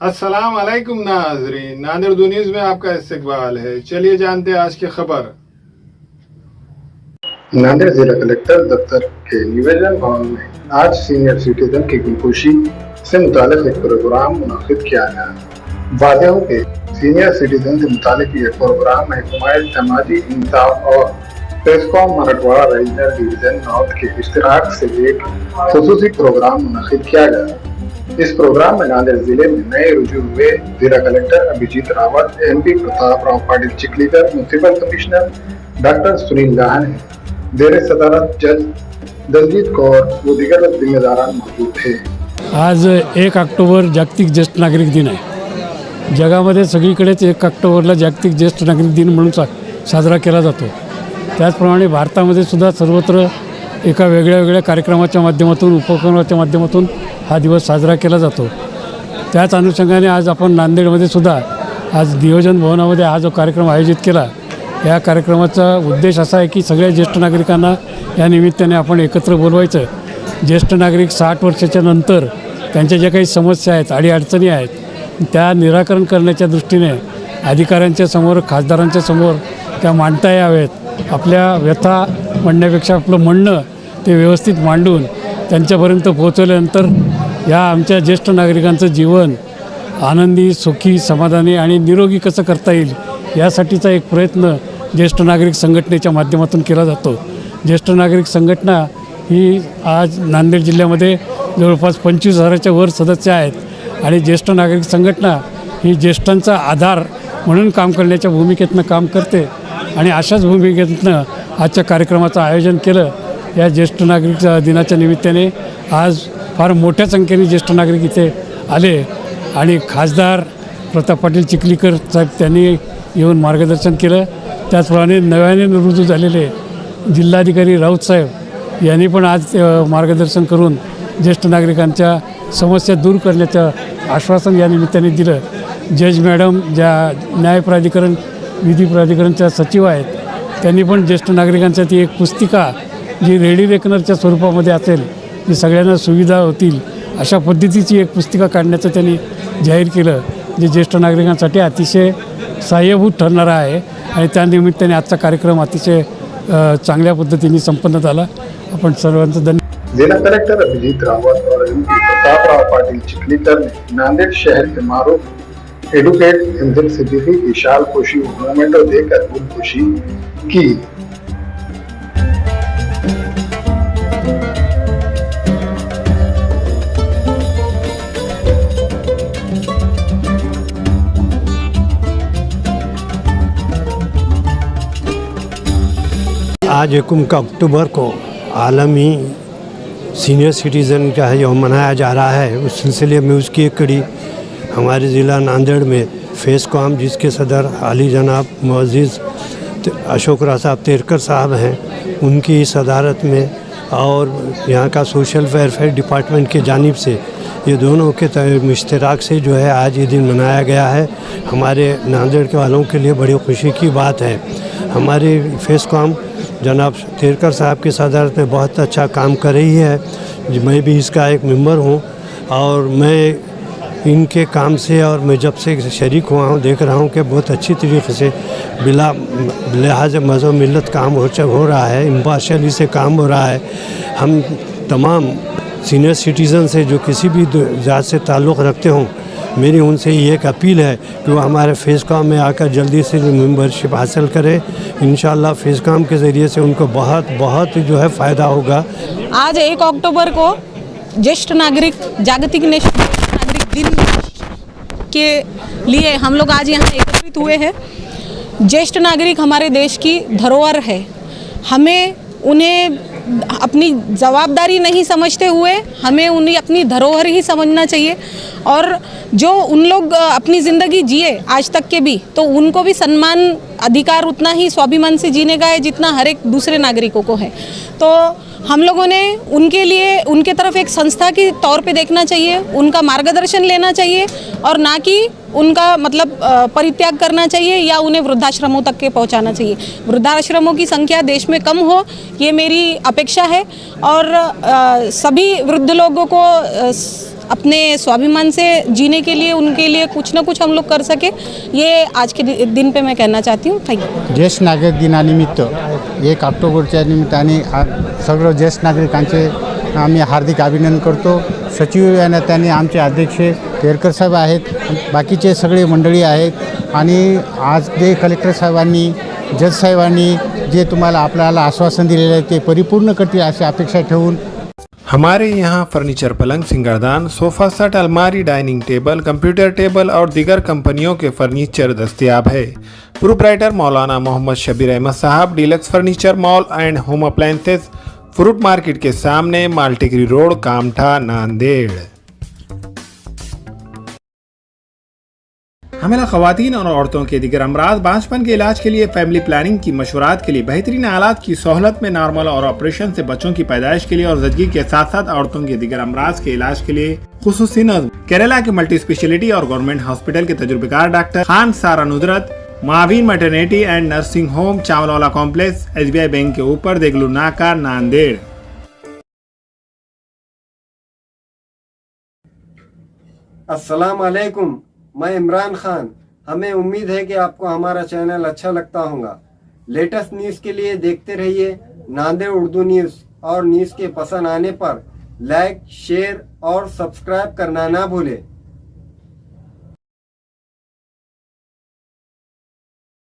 अस्सलाम वालेकुम नाज़रीन, नादिर दो न्यूज़ में आपका इस्तकबाल है। चलिए जानते हैं आज की खबर। नांदेड़ जिला कलेक्टर दफ्तर के निवेदन भवन में आज सीनियर सिटीजन की गुलकुशी से मुतालिक एक प्रोग्राम मुनक्किद किया गया। वादियों के सीनियर सिटीजन से मुतालिक ये प्रोग्राम महकमा समाजी इंसाफ और प्रेसकॉम मराठवाड़ा रीजनल डिवीजन नॉर्थ के इश्तिराक से एक खुसूसी प्रोग्राम मुनक्किद किया गया। इस प्रोग्राम में नांदेड़ जिले में नए रुजू हुए जिला collector Abhijeet Rawat, MP Pratap Rao Patil Chikhlikar, municipal commissioner doctor Sunil Lahane, देर सदारत जज दलजीत कौर व दिगर जिम्मेदारान मौजूद थे। आज 1 ऑक्टोबर जागतिक ज्येष्ठ नागरिक दिन आहे। जगामध्ये सगळीकडेच 1 ऑक्टोबरला जागतिक ज्येष्ठ नागरिक दिन म्हणून साजरा केला जातो। त्याचप्रमाणे भारतामध्ये सुद्धा सर्वत्र एका वेगळ्या कार्यक्रमाच्या माध्यमातून, उपक्रमाच्या माध्यमातून हा दिवस साजरा केला जातो। त्याच अनुषंगाने आज आपण नांदेडमध्ये सुद्धा आज नियोजन भवनामध्ये हा जो कार्यक्रम आयोजित केला, या कार्यक्रमाचा उद्देश असा आहे की सगळ्या ज्येष्ठ नागरिकांना या निमित्ताने आपण एकत्र बोलवायचं। ज्येष्ठ नागरिक 60 वर्षाच्या नंतर त्यांच्या ज्या काही समस्या आहेत, अडीअडचणी आहेत, त्या निराकरण करण्याच्या दृष्टीने अधिकाऱ्यांच्या समोर, खासदारांच्या समोर त्या मांडता यावेत। आपल्या व्यथा म्हणण्यापेक्षा आपलं म्हणणं ते व्यवस्थित मांडून त्यांच्यापर्यंत पोहोचवल्यानंतर या आमच्या ज्येष्ठ नागरिकांचं जीवन आनंदी, सुखी, समाधानी आणि निरोगी कसं करता येईल यासाठीचा एक प्रयत्न ज्येष्ठ नागरिक संघटनेच्या माध्यमातून केला जातो। ज्येष्ठ नागरिक संघटना ही आज नांदेड जिल्ह्यामध्ये जवळपास 25,000च्या वर सदस्य आहेत आणि ज्येष्ठ नागरिक संघटना ही ज्येष्ठांचा आधार म्हणून काम करण्याच्या भूमिकेतनं काम करते आणि अशाच भूमिकेतनं आजच्या कार्यक्रमाचं आयोजन केलं। या ज्येष्ठ नागरिक दिनाच्या निमित्ताने आज फार मोठ्या संख्येने ज्येष्ठ नागरिक इथे आले आणि खासदार प्रताप पाटील चिखलीकर साहेब त्यांनी येऊन मार्गदर्शन केलं। त्याचप्रमाणे नव्याने रुजू झालेले जिल्हाधिकारी राऊत साहेब यांनी पण आज मार्गदर्शन करून ज्येष्ठ नागरिकांच्या समस्या दूर करण्याचं आश्वासन या निमित्ताने दिलं। जज मॅडम ज्या न्याय प्राधिकरण, विधी प्राधिकरणच्या सचिव आहेत, त्यांनी पण ज्येष्ठ नागरिकांसाठी एक पुस्तिका जी रेडी रेकनरच्या स्वरूपामध्ये असेल, जी सगळ्यांना सुविधा होतील अशा पद्धतीची एक पुस्तिका काढण्याचं त्यांनी जाहीर केलं, जे ज्येष्ठ नागरिकांसाठी अतिशय सहाय्यभूत ठरणारा आहे आणि त्यानिमित्ताने आजचा कार्यक्रम अतिशय चांगल्या पद्धतीने संपन्न झाला। आपण सर्वांचं धन्यवाद। जिला कलेक्टर अभिजीत रावत और MP प्रताप राव पाटिल चिखलीकर ने नांदेड़ शहर के मारूफ एडवोकेट इमतियाज सिद्दीकी की शाल पोशी मोमेंटो देकर गुलकुशी की। आज 1 अक्टूबर को आलमी सीनियर सिटीज़न का यौम मनाया जा रहा है। उस सिलसिले में उसकी एक कड़ी हमारे ज़िला नांदेड़ में फेसकॉम, जिसके सदर आली जनाब मुअज़्ज़िज़ अशोक राव साहब तेरकर साहब हैं, उनकी सदारत में और यहाँ का सोशल वेलफेयर डिपार्टमेंट की जानिब से ये दोनों के इश्तिराक से जो है आज ये दिन मनाया गया है। हमारे नांदेड़ के वालों के लिए बड़ी खुशी की बात है। हमारे फेसकॉम जनाब तेरकर साहब की सदारत में बहुत अच्छा काम कर रही है। मैं भी इसका एक मेंबर हूँ और मैं इनके काम से, और मैं जब से शरीक हुआ हूँ, देख रहा हूँ कि बहुत अच्छी तरीके से बिला लिहाज मज़हब मिलत काम हो रहा है, इम्पार्शियली से काम हो रहा है। हम तमाम सीनियर सिटीज़न से जो किसी भी जात से ताल्लुक़ रखते हों, मेरी उनसे ये एक अपील है कि वो हमारे फेसकॉम में आकर जल्दी से मेंबरशिप हासिल करें। इंशाल्लाह फेसकॉम के ज़रिए से उनको बहुत जो है फ़ायदा होगा। आज 1 अक्टूबर को ज्येष्ठ नागरिक जागतिक नागरिक दिन के लिए हम लोग आज यहाँ एकत्रित हुए हैं। ज्येष्ठ नागरिक हमारे देश की धरोहर है। हमें उन्हें अपनी जवाबदारी नहीं समझते हुए हमें उन्हें अपनी धरोहर ही समझना चाहिए और जो उन लोग अपनी ज़िंदगी जिए आज तक के भी, तो उनको भी सम्मान अधिकार उतना ही स्वाभिमान से जीने का है जितना हर एक दूसरे नागरिकों को है। तो हम लोगों ने उनके लिए उनके तरफ एक संस्था के तौर पे देखना चाहिए, उनका मार्गदर्शन लेना चाहिए और ना कि उनका मतलब परित्याग करना चाहिए या उन्हें वृद्धाश्रमों तक के पहुंचाना चाहिए। वृद्धाश्रमों की संख्या देश में कम हो, ये मेरी अपेक्षा है और सभी वृद्ध लोगों को अपने स्वाभिमान से जीने के लिए उनके लिए कुछ ना कुछ हम लोग कर सके, ये आज के दिन पे मैं कहना चाहती हूँ। Thank you. ज्येष्ठ नागरिक दिनानिमित्त 1 ऑक्टोबरच्या निमित्ताने सगळं ज्येष्ठ नागरिकांचे आम्ही हार्दिक अभिनंदन करतो। सचिव या नात्याने आमचे अध्यक्ष केरकर साहेब आहेत, बाकीचे सगळे मंडळी आहेत आणि आज जे कलेक्टर साहेबांनी जज साहेबांनी जे तुम्हाला आपल्याला आश्वासन दिलेलं आहे ते परिपूर्ण करतील अशी अपेक्षा ठेवून हमारे यहाँ फर्नीचर, पलंग, सिंगारदान, सोफ़ा सेट, अलमारी, डाइनिंग टेबल, कंप्यूटर टेबल और दीगर कंपनियों के फर्नीचर दस्तयाब है। प्रोप्राइटर मौलाना मोहम्मद शबीर अहमद साहब, deluxe furniture mall and home appliances, fruit market के सामने, मालटेकरी रोड, कामठा, नांदेड़। हमें ख़वातीन और औरतों के दिगर अमराज, बांझपन के इलाज के लिए, फैमिली प्लानिंग की मशवरात के लिए, बेहतरीन आलात की सहूलत में, नॉर्मल और ऑपरेशन से बच्चों की पैदाइश के लिए और ज़चगी के साथ साथ औरतों के दिगर अमराज के इलाज के लिए खुसूसी नज़्म केरला के मल्टी स्पेशलिटी और गवर्नमेंट हॉस्पिटल के तजुर्बेकार डॉक्टर खान सारा नुदरत, मावीन maternity and nursing home, Chawalwala complex, SBI bank के ऊपर, देगलू नाका, नांदेड़। अस्सलाम वालेकुम, मैं इमरान खान। हमें उम्मीद है कि आपको हमारा चैनल अच्छा लगता होगा। लेटेस्ट न्यूज़ के लिए देखते रहिए नांदेड़ उर्दू न्यूज़, और न्यूज़ के पसंद आने पर लाइक, शेयर और सब्सक्राइब करना ना भूलें।